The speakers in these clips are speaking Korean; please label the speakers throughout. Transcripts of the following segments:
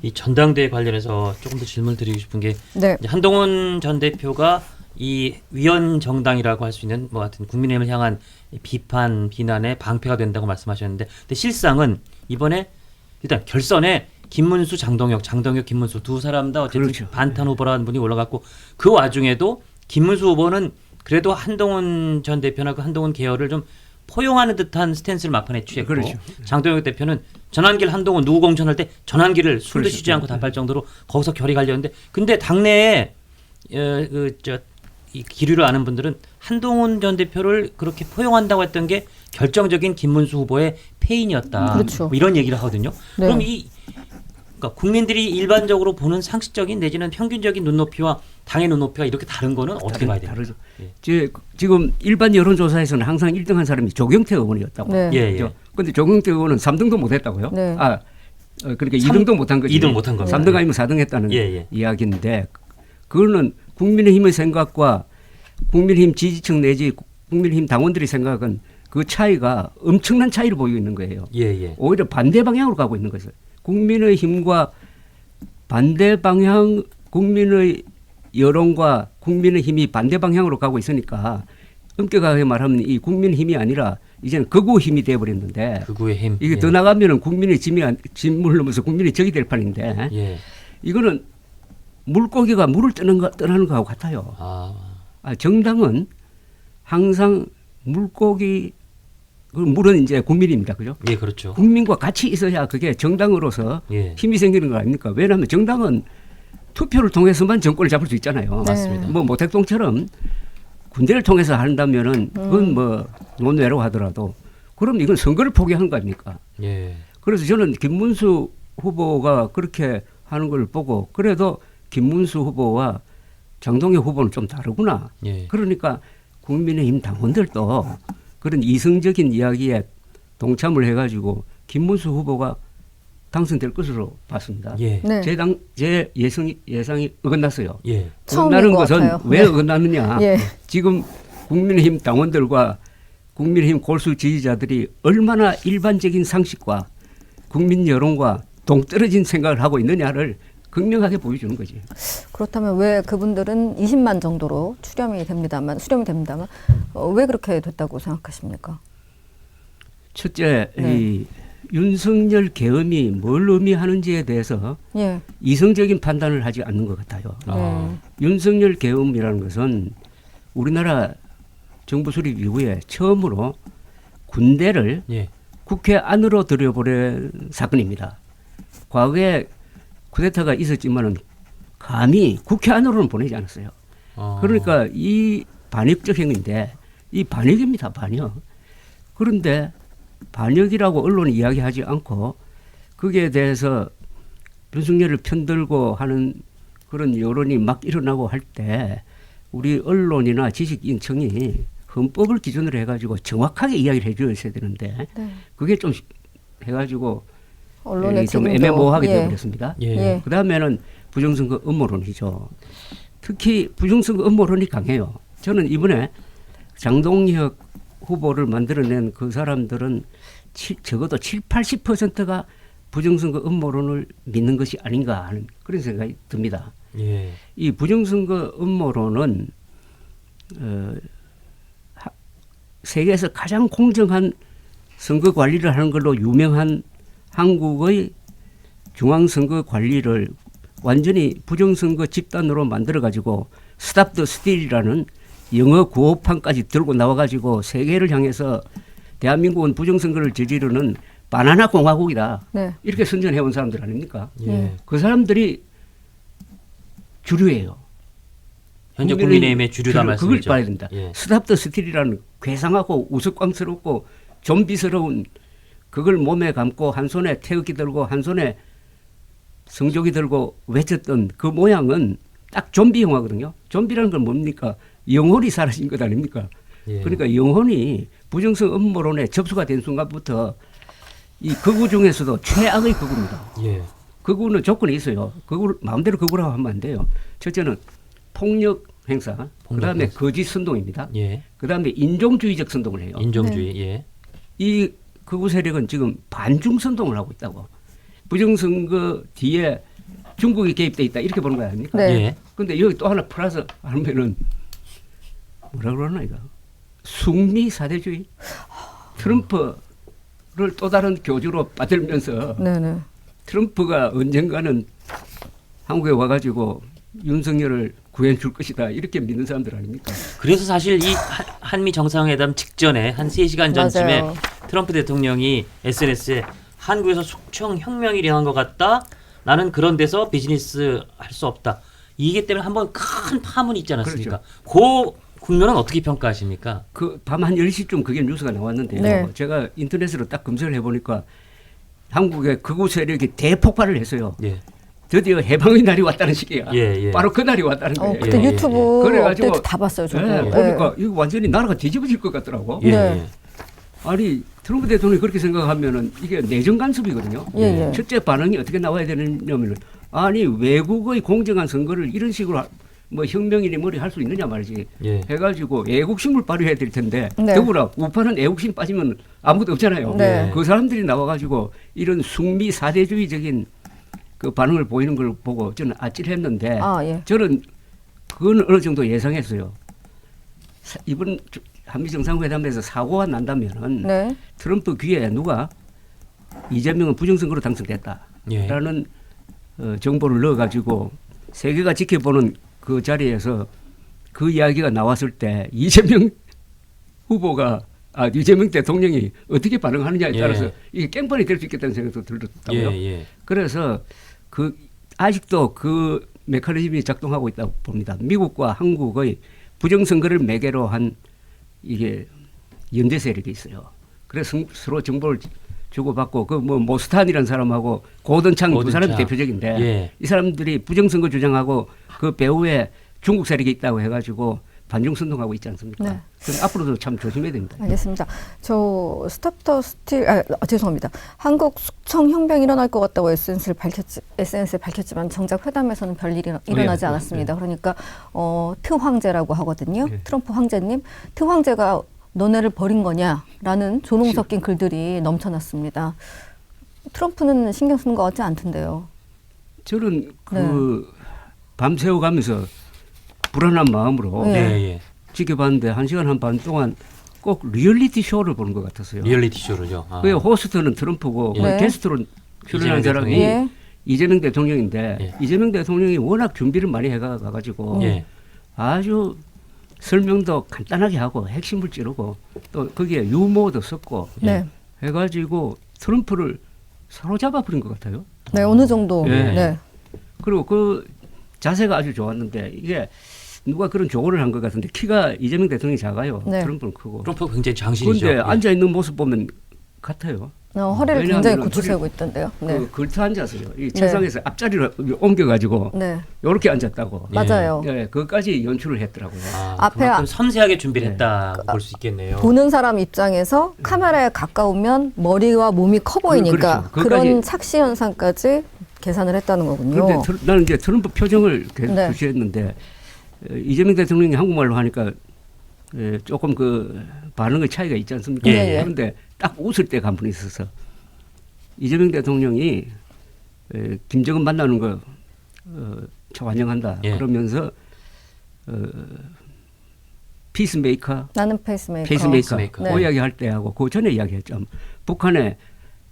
Speaker 1: 이 전당대회 관련해서 조금 더 질문을 드리고 싶은 게
Speaker 2: 네.
Speaker 1: 이제 한동훈 전 대표가 이 위헌 정당이라고 할 수 있는 뭐 같은 국민의힘을 향한 비판, 비난에 방패가 된다고 말씀하셨는데, 근데 실상은 이번에 일단 결선에 김문수, 장동혁, 김문수 두 사람 다 어쨌든
Speaker 3: 그렇죠.
Speaker 1: 반탄 후보라는 분이 올라갔고, 그 와중에도 김문수 후보는 그래도 한동훈 전 대표나 그 한동훈 계열을 좀 포용하는 듯한 스탠스를 막판에 취했고,
Speaker 3: 그렇죠.
Speaker 1: 장동혁 대표는 전환길 한동훈 누구 공천할 때 전환길을 술도
Speaker 3: 그렇죠.
Speaker 1: 쉬지 않고 답할 정도로 거기서 결이 갈렸는데, 근데 당내에 이 기류를 아는 분들은 한동훈 전 대표를 그렇게 포용한다고 했던 게 결정적인 김문수 후보의 패인이었다.
Speaker 2: 그렇죠.
Speaker 1: 뭐 이런 얘기를 하거든요.
Speaker 2: 네.
Speaker 1: 그럼 그러니까 국민들이 일반적으로 보는 상식적인 내지는 평균적인 눈높이와 당의 눈높이가 이렇게 다른 거는 어떻게 봐야 됩니까?
Speaker 3: 다르죠.
Speaker 1: 예.
Speaker 3: 지금 일반 여론조사에서는 항상 1등한 사람이 조경태 의원이었다고.
Speaker 2: 네.
Speaker 1: 예.
Speaker 3: 그런데 조경태 의원은 3등도 못했다고요?
Speaker 2: 네.
Speaker 3: 그러니까 2등도 못한 거지.
Speaker 1: 2등 못한 겁니다.
Speaker 3: 3등 아니면 4등 했다는
Speaker 1: 예.
Speaker 3: 이야기인데, 그거는 국민의힘의 생각과 국민의힘 지지층 내지 국민의힘 당원들의 생각은 그 차이가 엄청난 차이를 보이고 있는 거예요.
Speaker 1: 예.
Speaker 3: 오히려 반대 방향으로 가고 있는 거죠. 국민의힘과 반대 방향, 국민의 여론과 국민의힘이 반대 방향으로 가고 있으니까 엄격하게 말하면 이 국민의힘이 아니라 이제는 극우 힘이 되어버렸는데,
Speaker 1: 극우의 힘.
Speaker 3: 이게 더 나가면은 국민의 짐을 넘어서 국민의 적이 될 판인데,
Speaker 1: 예.
Speaker 3: 이거는 물고기가 물을 떠나는 거하고 같아요. 정당은 항상 물고기, 그 물은 이제 국민입니다. 그죠?
Speaker 1: 예, 그렇죠.
Speaker 3: 국민과 같이 있어야 그게 정당으로서
Speaker 1: 예.
Speaker 3: 힘이 생기는 거 아닙니까? 왜냐하면 정당은 투표를 통해서만 정권을 잡을 수 있잖아요.
Speaker 1: 맞습니다.
Speaker 3: 뭐 모택동처럼 군대를 통해서 한다면은 그건 뭐 논외로 하더라도, 그럼 이건 선거를 포기하는 거 아닙니까?
Speaker 1: 예.
Speaker 3: 그래서 저는 김문수 후보가 그렇게 하는 걸 보고, 그래도 김문수 후보와 장동혁 후보는 좀 다르구나.
Speaker 1: 예.
Speaker 3: 그러니까 국민의힘 당원들도 그런 이성적인 이야기에 동참을 해가지고 김문수 후보가 당선될 것으로 봤습니다.
Speaker 1: 예.
Speaker 2: 네.
Speaker 3: 제 예상이 어긋났어요.
Speaker 1: 예.
Speaker 2: 처음인
Speaker 3: 어긋나는
Speaker 2: 것
Speaker 3: 것은
Speaker 2: 같아요.
Speaker 3: 왜
Speaker 2: 네.
Speaker 3: 어긋났느냐.
Speaker 2: 예.
Speaker 3: 지금 국민의힘 당원들과 국민의힘 골수 지지자들이 얼마나 일반적인 상식과 국민 여론과 동떨어진 생각을 하고 있느냐를 극명하게 보여주는 거지.
Speaker 2: 그렇다면 왜 그분들은 20만 정도로 수렴이 됩니다만 왜 그렇게 됐다고 생각하십니까?
Speaker 3: 첫째,
Speaker 2: 네.
Speaker 3: 이 윤석열 계엄이 뭘 의미하는지에 대해서
Speaker 2: 예.
Speaker 3: 이성적인 판단을 하지 않는 것 같아요.
Speaker 2: 네.
Speaker 3: 윤석열 계엄이라는 것은 우리나라 정부 수립 이후에 처음으로 군대를
Speaker 1: 예.
Speaker 3: 국회 안으로 들여보낸 사건입니다. 과거에 쿠데타가 있었지만은 감히 국회 안으로는 보내지 않았어요. 그러니까 이 반역적 행위인데, 이 반역입니다. 반역. 그런데 반역이라고 언론이 이야기하지 않고 거기에 대해서 윤석열을 편들고 하는 그런 여론이 막 일어나고 할 때, 우리 언론이나 지식인청이 헌법을 기준으로 해가지고 정확하게 이야기를 해줘야 되는데,
Speaker 2: 네.
Speaker 3: 그게 좀 해가지고
Speaker 2: 언론의
Speaker 3: 좀
Speaker 2: 책임도.
Speaker 3: 애매모호하게
Speaker 2: 예.
Speaker 3: 되어버렸습니다.
Speaker 1: 예.
Speaker 2: 예.
Speaker 3: 그 다음에는 부정선거 음모론이죠. 특히 부정선거 음모론이 강해요. 저는 이번에 장동혁 후보를 만들어낸 그 사람들은 적어도 70~80%가 부정선거 음모론을 믿는 것이 아닌가 하는 그런 생각이 듭니다.
Speaker 1: 예.
Speaker 3: 이 부정선거 음모론은 세계에서 가장 공정한 선거 관리를 하는 걸로 유명한 한국의 중앙선거 관리를 완전히 부정선거 집단으로 만들어가지고 스탑 더 스틸이라는 영어 구호판까지 들고 나와가지고 세계를 향해서 대한민국은 부정선거를 저지르는 바나나 공화국이다.
Speaker 2: 네.
Speaker 3: 이렇게 선전해온 사람들 아닙니까?
Speaker 1: 예.
Speaker 3: 그 사람들이 주류예요.
Speaker 1: 현재 국민의힘의 주류다
Speaker 3: 그걸
Speaker 1: 말씀이죠.
Speaker 3: 봐야 된다.
Speaker 1: 예.
Speaker 3: 스탑 더 스틸이라는 괴상하고 우스꽝스럽고 좀비스러운, 그걸 몸에 감고 한 손에 태극기 들고 한 손에 성조기 들고 외쳤던 그 모양은 딱 좀비 영화거든요. 좀비라는 건 뭡니까? 영혼이 사라진 것 아닙니까?
Speaker 1: 예.
Speaker 3: 그러니까 영혼이 부정성 음모론에 접수가 된 순간부터 이 극우 중에서도 최악의 극우입니다.
Speaker 1: 예.
Speaker 3: 극우는 조건이 있어요. 극우 마음대로 극우라고 하면 안 돼요. 첫째는 폭력 행사, 그다음에 거짓 선동입니다.
Speaker 1: 예.
Speaker 3: 그다음에 인종주의적 선동을 해요.
Speaker 1: 인종주의. 예.
Speaker 3: 이 극우 세력은 지금 반중 선동을 하고 있다고. 부정선거 뒤에 중국이 개입돼 있다 이렇게 보는 거 아닙니까?
Speaker 2: 네.
Speaker 1: 예.
Speaker 3: 근데 여기 또 하나 플러스 하면은 뭐라 그러나 이거 숙미 사대주의 트럼프를 또 다른 교주로 받들면서
Speaker 2: 네네.
Speaker 3: 트럼프가 언젠가는 한국에 와가지고 윤석열을 구해 줄 것이다 이렇게 믿는 사람들 아닙니까?
Speaker 1: 그래서 사실 이 한미 정상회담 직전에 한 3시간 전쯤에
Speaker 2: 맞아요.
Speaker 1: 트럼프 대통령이 SNS에 한국에서 숙청 혁명이 일어난 것 같다. 나는 그런 데서 비즈니스 할 수 없다. 이게 때문에 한번 큰 파문이 있지 않았습니까? 그 국면은 어떻게 평가하십니까?
Speaker 3: 그 밤 한 10시쯤 그게 뉴스가 나왔는데요.
Speaker 2: 네.
Speaker 3: 제가 인터넷으로 딱 검색을 해보니까 한국의 극우 세력이 대폭발을 했어요.
Speaker 1: 예.
Speaker 3: 드디어 해방의 날이 왔다는 시기야.
Speaker 1: 예, 예.
Speaker 3: 바로 그 날이 왔다는 거예요.
Speaker 2: 그때
Speaker 1: 예,
Speaker 2: 유튜브
Speaker 3: 그래가지고
Speaker 2: 업데이트 다 봤어요, 저도.
Speaker 3: 네,
Speaker 2: 네.
Speaker 3: 보니까 이거 완전히 나라가 뒤집어질 것 같더라고.
Speaker 1: 예.
Speaker 2: 네.
Speaker 3: 아니 트럼프 대통령이 그렇게 생각하면은 이게 내정 간섭이거든요.
Speaker 2: 예, 예.
Speaker 3: 첫째 반응이 어떻게 나와야 되냐면은 아니 외국의 공정한 선거를 이런 식으로 뭐 혁명이니 뭐리 할 수 있느냐 말이지.
Speaker 1: 예.
Speaker 3: 해가지고 애국심을 발휘해야 될 텐데
Speaker 2: 네.
Speaker 3: 더구나 우파는 애국심 빠지면 아무도 없잖아요.
Speaker 2: 네.
Speaker 3: 그 사람들이 나와가지고 이런 숙미 사대주의적인 그 반응을 보이는 걸 보고 저는 아찔했는데
Speaker 2: 아, 예.
Speaker 3: 저는 그건 어느 정도 예상했어요. 이번 한미 정상회담에서 사고가 난다면은
Speaker 2: 네.
Speaker 3: 트럼프 귀에 누가 이재명은 부정선거로 당선됐다라는 정보를 넣어가지고 세계가 지켜보는 그 자리에서 그 이야기가 나왔을 때 이재명 후보가 이재명 대통령이 어떻게 반응하느냐에 따라서 이게 깽판이 될 수 있겠다는 생각도 들었다고요.
Speaker 1: 예.
Speaker 3: 그래서 그 아직도 그 메커니즘이 작동하고 있다고 봅니다. 미국과 한국의 부정선거를 매개로 한 이게 연대 세력이 있어요. 그래서 서로 정보를 주고받고 그 뭐 모스탄이라는 사람하고 고든창 두 사람이
Speaker 1: 고든창.
Speaker 3: 대표적인데
Speaker 1: 예.
Speaker 3: 이 사람들이 부정선거 주장하고 그 배후에 중국 세력이 있다고 해가지고 반중 선동하고 있지 않습니까?
Speaker 2: 네.
Speaker 3: 그래서 앞으로도 참 조심해야 됩니다.
Speaker 2: 알겠습니다. 저 스톱 더 스틸 죄송합니다. 한국 숙청 혁명이 일어날 것 같다고 SNS에 밝혔지만 정작 회담에서는 별일이 일어나지 않았습니다. 그러니까 트 황제라고 하거든요.
Speaker 3: 예.
Speaker 2: 트럼프 황제님. 트 황제가 너네를 버린 거냐라는 조롱 섞인 글들이 넘쳐났습니다. 트럼프는 신경 쓰는 것 같지 않던데요.
Speaker 3: 저는 그 밤새워 가면서 불안한 마음으로
Speaker 2: 네.
Speaker 3: 지켜봤는데 1시간 한 반 동안 꼭 리얼리티 쇼를 보는 것 같았어요.
Speaker 1: 리얼리티 쇼를요.
Speaker 3: 그 호스트는 트럼프고
Speaker 2: 네.
Speaker 3: 그 게스트로 출연한
Speaker 1: 이재명
Speaker 3: 사람이
Speaker 1: 대통령이.
Speaker 2: 예.
Speaker 3: 이재명 대통령인데
Speaker 1: 예.
Speaker 3: 이재명 대통령이 워낙 준비를 많이 해가지고
Speaker 1: 예.
Speaker 3: 아주 설명도 간단하게 하고 핵심을 찌르고 또 거기에 유머도 섞고
Speaker 2: 네.
Speaker 3: 해가지고 트럼프를 사로잡아 버린 것 같아요.
Speaker 2: 네, 어느 정도.
Speaker 3: 예.
Speaker 2: 네.
Speaker 3: 그리고 그 자세가 아주 좋았는데 이게 누가 그런 조언을 한 것 같은데 키가 이재명 대통령이 작아요.
Speaker 2: 네.
Speaker 3: 트럼프는 크고.
Speaker 1: 트럼프 굉장히 장신이죠.
Speaker 3: 그런데
Speaker 1: 예.
Speaker 3: 앉아 있는 모습 보면 같아요.
Speaker 2: 허리를 굉장히
Speaker 3: 왜냐하면은
Speaker 2: 고추 세우고 있던데요. 네.
Speaker 3: 그 걸터 앉아서요. 이 책상에서 앞자리를 옮겨가지고
Speaker 2: 네.
Speaker 3: 이렇게 앉았다고.
Speaker 2: 맞아요.
Speaker 3: 예, 그것까지 연출을 했더라고요.
Speaker 2: 앞에
Speaker 1: 그만큼 섬세하게 준비를
Speaker 3: 네.
Speaker 1: 했다고 볼 수 있겠네요.
Speaker 2: 보는 사람 입장에서 카메라에 가까우면 머리와 몸이 커 보이니까
Speaker 3: 그렇죠.
Speaker 2: 그런 착시 현상까지 계산을 했다는 거군요.
Speaker 3: 그런데 나는 이제 트럼프 표정을 계속
Speaker 2: 네.
Speaker 3: 주시했는데 이재명 대통령이 한국말로 하니까 조금 그 반응의 차이가 있지 않습니까?
Speaker 2: 예, 예.
Speaker 3: 그런데 딱 웃을 때가 한 분 있어서 이재명 대통령이 김정은 만나는 거 환영한다.
Speaker 1: 예.
Speaker 3: 그러면서 피스메이커,
Speaker 2: 나는 페이스메이커.
Speaker 1: 페이스메이커.
Speaker 2: 네.
Speaker 3: 그 이야기 할 때하고 그 전에 이야기했죠. 북한에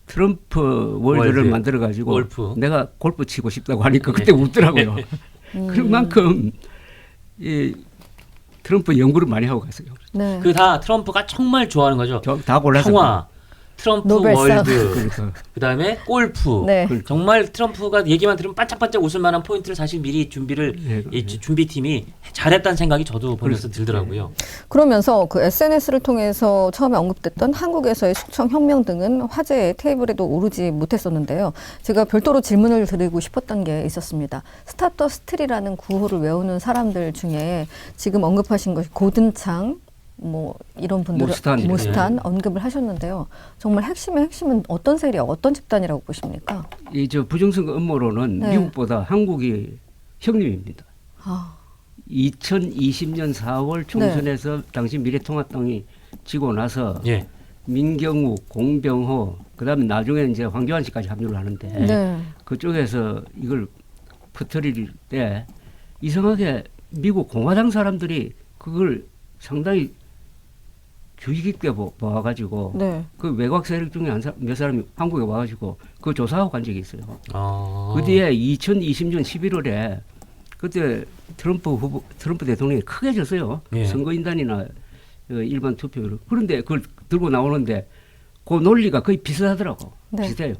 Speaker 3: 트럼프 월드를
Speaker 1: 월드.
Speaker 3: 만들어 가지고
Speaker 1: 골프.
Speaker 3: 내가 골프 치고 싶다고 하니까 그때 웃더라고요. 그만큼 이 트럼프 연구를 많이 하고 갔어요.
Speaker 2: 네.
Speaker 1: 그 다 트럼프가 정말 좋아하는 거죠.
Speaker 3: 다 골라서
Speaker 1: 평화, 트럼프
Speaker 2: 노벨상.
Speaker 1: 월드,
Speaker 3: 그러니까
Speaker 1: 그다음에 골프.
Speaker 2: 네.
Speaker 1: 정말 트럼프가 얘기만 들으면 반짝반짝 웃을 만한 포인트를 사실 미리 준비를
Speaker 3: 예,
Speaker 1: 이 준비팀이 잘했다는 생각이 저도 보면서 들더라고요.
Speaker 2: 그러면서 그 SNS를 통해서 처음에 언급됐던 한국에서의 숙청 혁명 등은 화제의 테이블에도 오르지 못했었는데요. 제가 별도로 질문을 드리고 싶었던 게 있었습니다. 스타터 스틸이라는 구호를 외우는 사람들 중에 지금 언급하신 것이 고든창 뭐 이런 분들을 모스탄 언급을 하셨는데요. 정말 핵심의 핵심은 어떤 세력, 어떤 집단이라고 보십니까?
Speaker 3: 이 저 부정선거 음모론은
Speaker 2: 네.
Speaker 3: 미국보다 한국이 형님입니다.
Speaker 2: 아,
Speaker 3: 2020년 4월 총선에서 당시 미래통합당이 지고 나서
Speaker 1: 예.
Speaker 3: 민경욱, 공병호, 그다음에 나중에 이제 황교안 씨까지 합류를 하는데
Speaker 2: 네.
Speaker 3: 그쪽에서 이걸 퍼뜨릴 때 이상하게 미국 공화당 사람들이 그걸 상당히 주의 깊게 봐가지고
Speaker 2: 네.
Speaker 3: 그 외곽 세력 중에 몇 사람이 한국에 와가지고 그 조사하고 간 적이 있어요.
Speaker 1: 아.
Speaker 3: 그 뒤에 2020년 11월에 그때 트럼프 대통령이 크게 졌어요.
Speaker 1: 예.
Speaker 3: 선거인단이나 일반 투표로. 그런데 그걸 들고 나오는데 그 논리가 거의 비슷하더라고.
Speaker 2: 네.
Speaker 3: 비슷해요.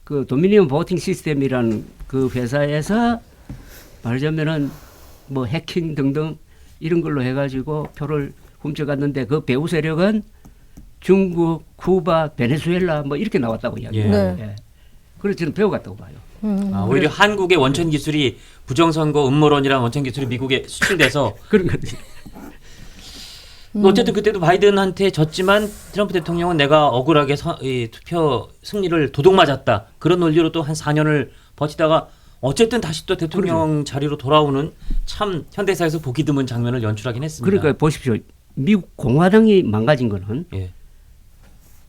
Speaker 3: 그 도미니언 보팅 시스템이라는 그 회사에서 말하자면은 뭐 해킹 등등 이런 걸로 해가지고 표를 훔쳐갔는데 그 배후 세력은 중국, 쿠바, 베네수엘라 뭐 이렇게 나왔다고 이야기해요.
Speaker 2: 네.
Speaker 3: 예. 그래서 저는 배워갔다고 봐요.
Speaker 1: 아, 오히려 한국의 원천 기술이 부정선거 음모론이랑 원천 기술이 미국에 수출돼서
Speaker 3: 그런 거지.
Speaker 1: 어쨌든 그때도 바이든한테 졌지만 트럼프 대통령은 내가 억울하게 이 투표 승리를 도둑 맞았다. 그런 논리로 또 한 4년을 버티다가 어쨌든 다시 또 대통령 자리로 돌아오는 참 현대사에서 보기 드문 장면을 연출하긴 했습니다.
Speaker 3: 그러니까 보십시오. 미국 공화당이 망가진 거는
Speaker 1: 예.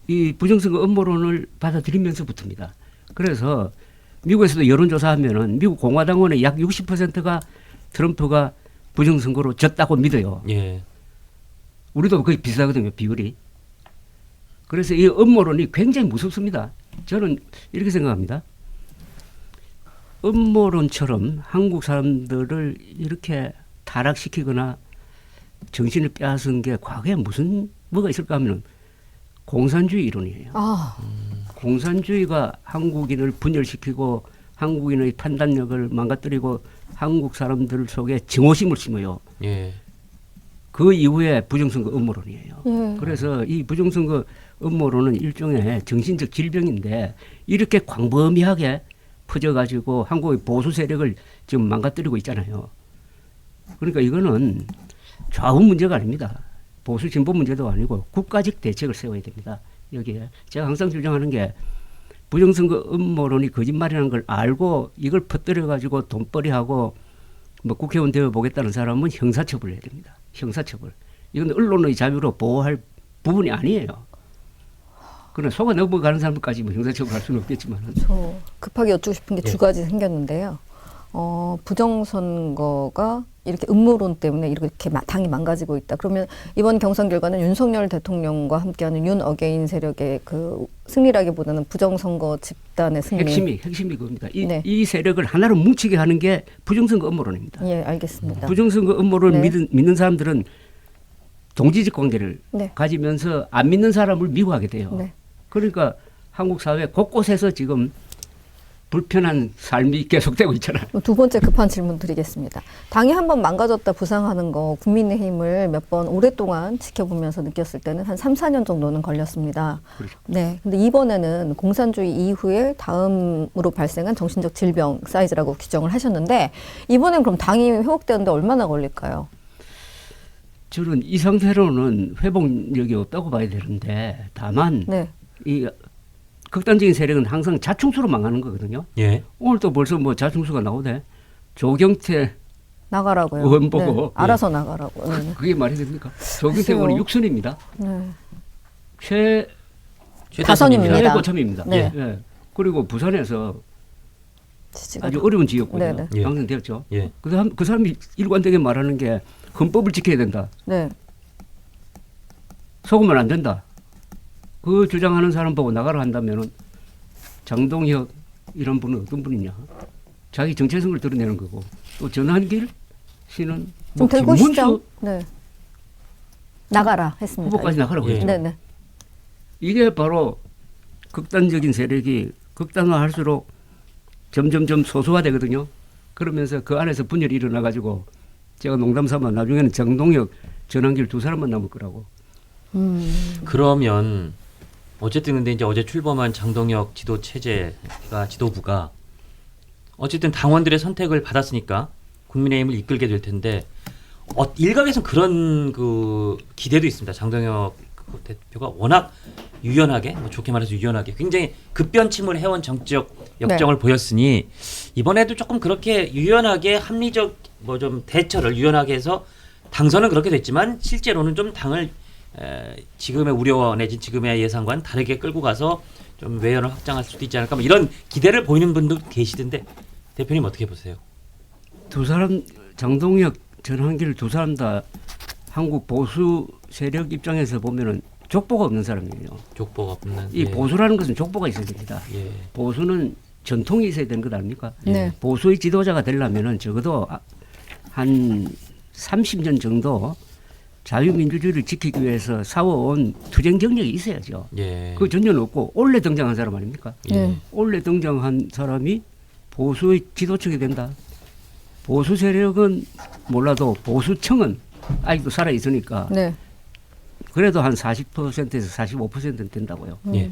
Speaker 3: 이 부정선거 음모론을 받아들이면서부터입니다. 그래서 미국에서도 여론조사하면은 미국 공화당원의 약 60%가 트럼프가 부정선거로 졌다고 믿어요.
Speaker 1: 예.
Speaker 3: 우리도 거의 비슷하거든요, 비율이. 그래서 이 음모론이 굉장히 무섭습니다. 저는 이렇게 생각합니다. 음모론처럼 한국 사람들을 이렇게 타락시키거나 정신을 빼앗은 게 과거에 뭐가 있을까 하면 공산주의 이론이에요.
Speaker 2: 아,
Speaker 3: 공산주의가 한국인을 분열시키고 한국인의 판단력을 망가뜨리고 한국 사람들 속에 증오심을 심어요.
Speaker 1: 예.
Speaker 3: 그 이후에 부정선거 음모론이에요.
Speaker 2: 예.
Speaker 3: 그래서 이 부정선거 음모론은 일종의 정신적 질병인데 이렇게 광범위하게 퍼져가지고 한국의 보수 세력을 지금 망가뜨리고 있잖아요. 그러니까 이거는 좌우 문제가 아닙니다. 보수 진보 문제도 아니고 국가적 대책을 세워야 됩니다. 여기에 제가 항상 주장하는 게 부정선거 음모론이 거짓말이라는 걸 알고 이걸 퍼뜨려가지고 돈벌이하고 뭐 국회의원 되어 보겠다는 사람은 형사처벌을 해야 됩니다. 형사처벌. 이건 언론의 자유로 보호할 부분이 아니에요. 그러나 속아 넘어가는 사람까지 뭐 형사처벌할 수는 없겠지만.
Speaker 2: 저 급하게 여쭙고 싶은 게
Speaker 1: 예.
Speaker 2: 두 가지 생겼는데요. 부정선거가 이렇게 음모론 때문에 이렇게 당이 망가지고 있다. 그러면 이번 경선 결과는 윤석열 대통령과 함께하는 윤 어게인 세력의 그 승리라기보다는 부정선거 집단의 승리.
Speaker 3: 핵심이 그겁니다.
Speaker 2: 네.
Speaker 3: 이 세력을 하나로 뭉치게 하는 게 부정선거 음모론입니다.
Speaker 2: 예, 알겠습니다.
Speaker 3: 부정선거 음모론을
Speaker 2: 네.
Speaker 3: 믿는 사람들은 동지적 관계를
Speaker 2: 네.
Speaker 3: 가지면서 안 믿는 사람을 미워하게 돼요.
Speaker 2: 네.
Speaker 3: 그러니까 한국 사회 곳곳에서 지금 불편한 삶이 계속되고 있잖아요.
Speaker 2: 두 번째 급한 질문 드리겠습니다. 당이 한번 망가졌다 부상하는 거 국민의힘을 몇 번 오랫동안 지켜보면서 느꼈을 때는 한 3, 4년 정도는 걸렸습니다.
Speaker 3: 그렇죠.
Speaker 2: 네. 근데 이번에는 공산주의 이후에 다음으로 발생한 정신적 질병 사이즈라고 규정을 하셨는데 이번엔 그럼 당이 회복되는데 얼마나 걸릴까요?
Speaker 3: 저는 이 상태로는 회복력이 없다고 봐야 되는데 다만
Speaker 2: 네.
Speaker 3: 이 극단적인 세력은 항상 자충수로 망하는 거거든요.
Speaker 1: 예.
Speaker 3: 오늘 또 벌써 뭐 자충수가 나오네. 조경태
Speaker 2: 나가라고요.
Speaker 3: 의원 보고.
Speaker 2: 네. 알아서 나가라고. 네.
Speaker 3: 그게 말이 됩니까? 조경태
Speaker 2: 글쎄요.
Speaker 3: 의원은 6선입니다.
Speaker 2: 네.
Speaker 1: 최다선입니다.
Speaker 2: 다선입니다.
Speaker 3: 최고참입니다.
Speaker 2: 네.
Speaker 3: 예. 그리고 부산에서
Speaker 2: 지지가
Speaker 3: 아주 어려운 지역군요.
Speaker 2: 네네.
Speaker 1: 예.
Speaker 3: 당선되었죠.
Speaker 1: 예.
Speaker 3: 그 사람이 일관되게 말하는 게 헌법을 지켜야 된다.
Speaker 2: 네.
Speaker 3: 속으면 안 된다. 그 주장하는 사람 보고 나가라 한다면은 장동혁 이런 분은 어떤 분이냐? 자기 정체성을 드러내는 거고 또 전한길 씨는
Speaker 2: 좀
Speaker 3: 뭐
Speaker 2: 들고
Speaker 3: 김문수
Speaker 2: 시죠. 네. 나가라 했습니다.
Speaker 3: 후보까지 나가라고
Speaker 1: 예.
Speaker 3: 했죠.
Speaker 2: 네네.
Speaker 3: 이게 바로 극단적인 세력이 극단화할수록 점점점 소수화되거든요. 그러면서 그 안에서 분열이 일어나가지고 제가 농담삼아 나중에는 장동혁, 전한길 두 사람만 남을 거라고.
Speaker 1: 그러면 어쨌든 근데 이제 어제 출범한 장동혁 지도부가 어쨌든 당원들의 선택을 받았으니까 국민의힘을 이끌게 될 텐데 일각에서는 그런 그 기대도 있습니다. 장동혁 대표가 워낙 유연하게, 뭐 좋게 말해서 유연하게 굉장히 급변침을 해온 정치적 역정을 보였으니 이번에도 조금 그렇게 유연하게 합리적 뭐 좀 대처를 유연하게 해서 당선은 그렇게 됐지만 실제로는 좀 당을 지금의 우려와 내지 지금의 예상과는 다르게 끌고 가서 좀 외연을 확장할 수도 있지 않을까 뭐 이런 기대를 보이는 분도 계시던데 대표님 어떻게 보세요?
Speaker 3: 두 사람 장동혁, 전한길 두 사람 다 한국 보수 세력 입장에서 보면은 족보가 없는 사람이에요.
Speaker 1: 족보가 없는.
Speaker 3: 이 보수라는 것은 족보가 있어야 됩니다.
Speaker 1: 예.
Speaker 3: 보수는 전통이 있어야 되는 것 아닙니까?
Speaker 2: 네.
Speaker 3: 보수의 지도자가 되려면은 적어도 한 30년 정도 자유민주주의를 지키기 위해서 싸워온 투쟁 경력이 있어야죠.
Speaker 1: 예.
Speaker 3: 그 전혀 없고 올해 등장한 사람 아닙니까?
Speaker 2: 예.
Speaker 3: 올해 등장한 사람이 보수의 지도층이 된다. 보수 세력은 몰라도 보수층은 아직도 살아 있으니까
Speaker 2: 네.
Speaker 3: 그래도 한 40%에서 45%는 된다고요.
Speaker 1: 예.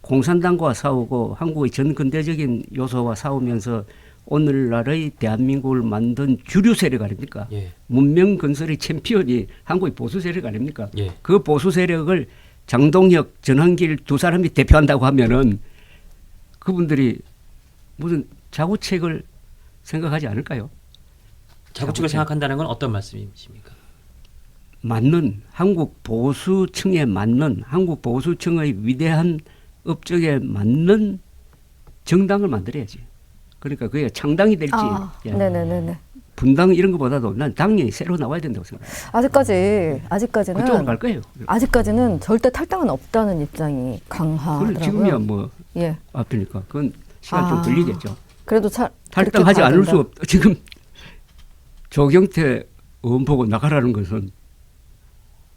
Speaker 3: 공산당과 싸우고 한국의 전 근대적인 요소와 싸우면서 오늘날의 대한민국을 만든 주류 세력 아닙니까?
Speaker 1: 예.
Speaker 3: 문명 건설의 챔피언이 한국의 보수 세력 아닙니까?
Speaker 1: 예.
Speaker 3: 그 보수 세력을 장동혁, 전한길 두 사람이 대표한다고 하면은 그분들이 무슨 자구책을 생각하지 않을까요?
Speaker 1: 자구책을 생각한다는 건 어떤 말씀이십니까?
Speaker 3: 맞는 한국 보수층에 맞는 한국 보수층의 위대한 업적에 맞는 정당을 만들어야지. 그러니까 그게 창당이 될지 예.
Speaker 2: 네네네네.
Speaker 3: 분당 이런 것보다도 난 당연히 새로 나와야 된다고 생각해요.
Speaker 2: 아직까지는
Speaker 3: 그쪽으로 갈 거예요.
Speaker 2: 아직까지는 절대 탈당은 없다는 입장이 강하더라고요.
Speaker 3: 그래, 지금이야 뭐
Speaker 2: 예.
Speaker 3: 앞이니까 그건 시간 좀 걸리겠죠.
Speaker 2: 그래도
Speaker 3: 탈당하지 않을 수 없. 지금 조경태 의원 보고 나가라는 것은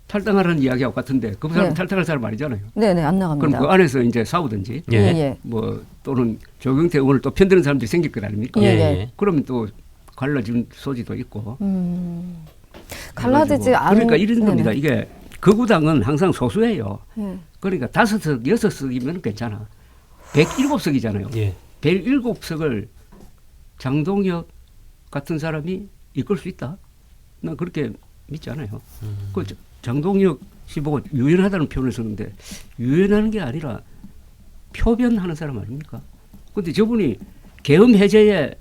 Speaker 3: 탈당하라는 이야기하고 같은데 그 사람
Speaker 2: 네.
Speaker 3: 탈당할 사람 아니잖아요.
Speaker 2: 네네 안 나갑니다.
Speaker 3: 그럼 그 안에서 이제 싸우든지
Speaker 1: 예.
Speaker 2: 예.
Speaker 3: 뭐 또는 조경태 의원을 또 편드는 사람들이 생길 것 아닙니까?
Speaker 2: 예.
Speaker 1: 예.
Speaker 3: 그러면 또 갈라진 소지도 있고.
Speaker 2: 갈라지지
Speaker 3: 해가지고.
Speaker 2: 않은.
Speaker 3: 그러니까 이런
Speaker 2: 네네.
Speaker 3: 겁니다. 이게 극우당은 항상 소수예요.
Speaker 2: 예.
Speaker 3: 그러니까 5석, 6석이면 괜찮아. 107석이잖아요.
Speaker 1: 예.
Speaker 3: 107석을 장동혁 같은 사람이 이끌 수 있다. 난 그렇게 믿지 않아요. 그 장동혁 씨 보고 유연하다는 표현을 썼는데 유연하는 게 아니라 표변하는 사람 아닙니까? 근데 저분이 계엄 해제에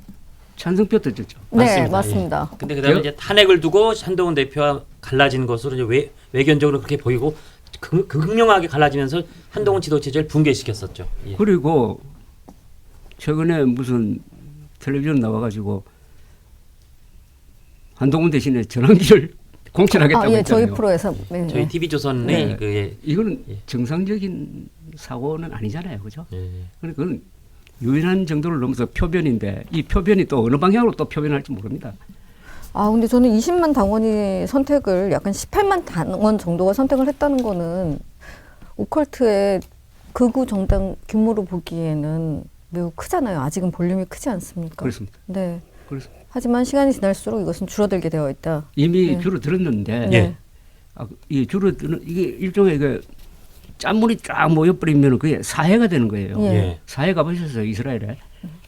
Speaker 3: 찬성표 던졌죠.
Speaker 2: 네, 맞습니다.
Speaker 1: 예. 근데 그다음에 이제 탄핵을 두고 한동훈 대표와 갈라진 것으로 이제 외견적으로 그렇게 보이고 극명하게 갈라지면서 한동훈 지도 체제를 붕괴시켰었죠. 예.
Speaker 3: 그리고 최근에 무슨 텔레비전 나와가지고 한동훈 대신에 전환기를 공천하겠다고
Speaker 2: 예,
Speaker 3: 했잖아요.
Speaker 2: 저희 프로에서. 네,
Speaker 1: 저희
Speaker 2: 네.
Speaker 1: TV조선의
Speaker 3: 네.
Speaker 1: 그
Speaker 3: 이거는
Speaker 1: 예.
Speaker 3: 정상적인 사고는 아니잖아요, 그죠?
Speaker 1: 예.
Speaker 3: 그러니까 그건 유연한 정도를 넘어서 표변인데 이 표변이 또 어느 방향으로 또 표변할지 모릅니다.
Speaker 2: 근데 저는 20만 당원이 선택을 약간 18만 당원 정도가 선택을 했다는 거는 오컬트의 극우 정당 규모로 보기에는 매우 크잖아요. 아직은 볼륨이 크지 않습니까?
Speaker 3: 그렇습니다.
Speaker 2: 네.
Speaker 3: 그렇습니다.
Speaker 2: 하지만 시간이 지날수록 이것은 줄어들게 되어 있다.
Speaker 3: 이미
Speaker 2: 네.
Speaker 3: 줄어들었는데
Speaker 2: 네.
Speaker 3: 이 줄어드는 이게 일종의 그 짠물이 쫙 모여버리면 그게 사해가 되는 거예요.
Speaker 2: 예.
Speaker 1: 예.
Speaker 3: 사해 가보셨어요, 이스라엘에?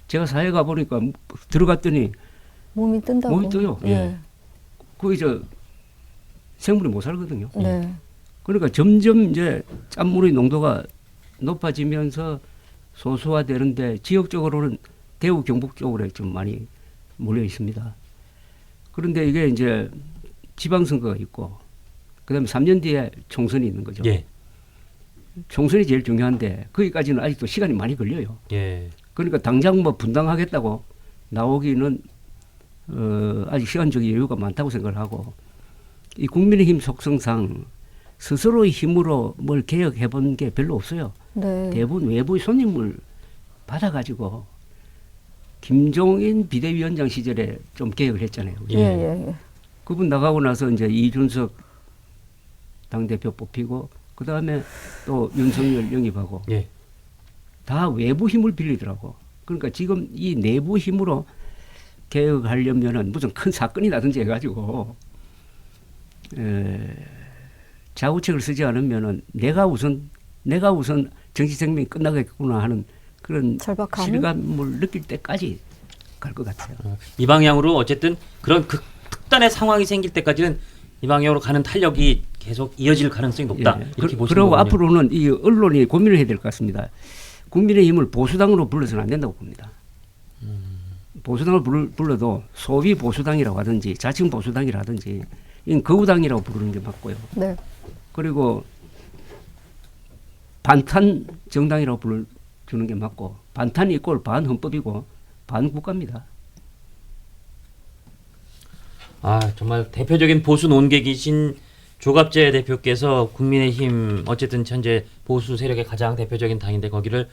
Speaker 3: 제가 사해 가보니까 들어갔더니
Speaker 2: 몸이 뜬다고.
Speaker 3: 몸이 떠요.
Speaker 2: 예.
Speaker 3: 거기 생물이 못 살거든요.
Speaker 2: 네.
Speaker 3: 그러니까 점점 이제 짠물의 농도가 높아지면서 소수화되는데 지역적으로는 대구 경북 쪽으로 좀 많이 몰려 있습니다. 그런데 이게 이제 지방선거가 있고 그다음에 3년 뒤에 총선이 있는 거죠.
Speaker 1: 예.
Speaker 3: 총선이 제일 중요한데 거기까지는 아직도 시간이 많이 걸려요.
Speaker 1: 예.
Speaker 3: 그러니까 당장 뭐 분당하겠다고 나오기는 아직 시간적인 여유가 많다고 생각을 하고 이 국민의힘 속성상 스스로의 힘으로 뭘 개혁해 본 게 별로 없어요.
Speaker 2: 네.
Speaker 3: 대부분 외부의 손님을 받아가지고 김종인 비대위원장 시절에 좀 개혁을 했잖아요.
Speaker 2: 예, 예, 예.
Speaker 3: 그분 나가고 나서 이제 이준석 당대표 뽑히고 그 다음에 또 윤석열 영입하고
Speaker 1: 예.
Speaker 3: 다 외부 힘을 빌리더라고. 그러니까 지금 이 내부 힘으로 개혁하려면은 무슨 큰 사건이 나든지 해가지고 자구책을 쓰지 않으면은 내가 우선 정치 생명이 끝나겠구나 하는 그런
Speaker 2: 절박함?
Speaker 3: 실감을 느낄 때까지 갈 것 같아요.
Speaker 1: 이 방향으로 어쨌든 그런 특단의 상황이 생길 때까지는 이 방향으로 가는 탄력이 계속 이어질 가능성이 높다.
Speaker 3: 예.
Speaker 1: 이렇게 보시는
Speaker 3: 그리고
Speaker 1: 거군요.
Speaker 3: 앞으로는 이 언론이 고민을 해야 될 것 같습니다. 국민의힘을 보수당으로 불러서는 안 된다고 봅니다. 보수당을 불러도 소위 보수당이라고 하든지 자칭 보수당이라든지 이건 거우당이라고 부르는 게 맞고요.
Speaker 2: 네.
Speaker 3: 그리고 반탄 정당이라고 불러주는 게 맞고 반탄이 이꼴 반헌법이고 반국가입니다.
Speaker 1: 정말 대표적인 보수 논객이신 조갑재 대표께서 국민의힘 어쨌든 현재 보수 세력의 가장 대표적인 당인데 거기를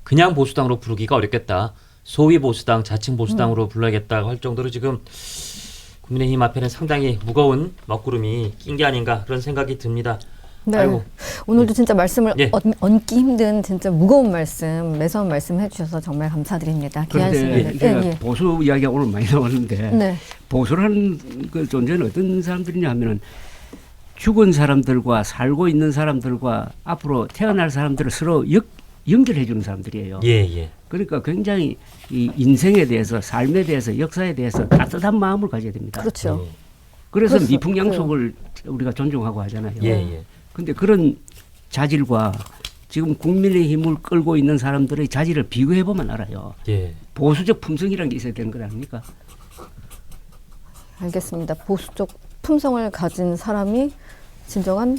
Speaker 1: 그냥 보수당으로 부르기가 어렵겠다. 소위 보수당, 자칭 보수당으로 불러야겠다고 할 정도로 지금 국민의힘 앞에는 상당히 무거운 먹구름이 낀 게 아닌가 그런 생각이 듭니다.
Speaker 2: 네.
Speaker 1: 아이고.
Speaker 2: 오늘도 진짜 말씀을
Speaker 1: 예.
Speaker 2: 얹기 힘든 진짜 무거운 말씀, 매서운 말씀 해주셔서 정말 감사드립니다. 귀한
Speaker 3: 그런데
Speaker 2: 시간을.
Speaker 3: 이게 보수 이야기가 오늘 많이 나왔는데
Speaker 2: 네.
Speaker 3: 보수라는 그 존재는 어떤 사람들이냐 하면은 죽은 사람들과 살고 있는 사람들과 앞으로 태어날 사람들을 서로 연결해 주는 사람들이에요.
Speaker 1: 예.
Speaker 3: 그러니까 굉장히 이 인생에 대해서 삶에 대해서 역사에 대해서 따뜻한 마음을 가져야 됩니다.
Speaker 2: 그렇죠.
Speaker 3: 그래서
Speaker 2: 그래서-
Speaker 3: 미풍양속을 우리가 존중하고 하잖아요.
Speaker 1: 예.
Speaker 3: 근데 그런 자질과 지금 국민의힘을 끌고 있는 사람들의 자질을 비교해 보면 알아요.
Speaker 1: 예.
Speaker 3: 보수적 품성이라는 게 있어야 되는 거 아닙니까?
Speaker 2: 알겠습니다. 보수적 품성을 가진 사람이 진정한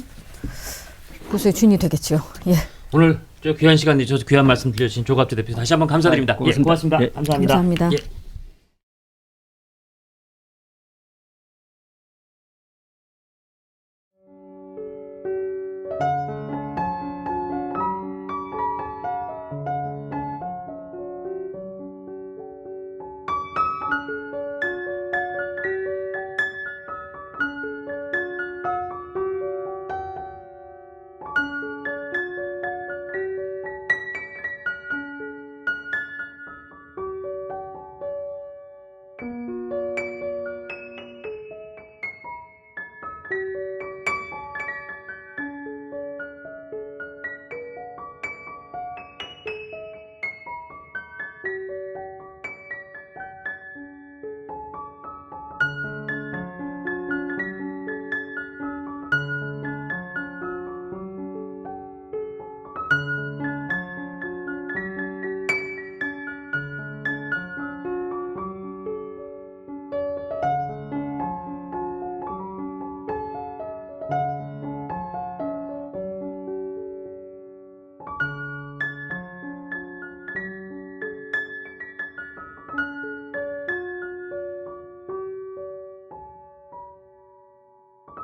Speaker 2: 보수의 주인이 되겠죠. 예.
Speaker 1: 오늘 저 귀한 시간 내주셔서 귀한 말씀 들려주신 조갑재 대표 다시 한번 감사드립니다.
Speaker 3: 고맙습니다.
Speaker 1: 고맙습니다.
Speaker 3: 예.
Speaker 1: 감사합니다.
Speaker 2: 감사합니다.
Speaker 1: 예.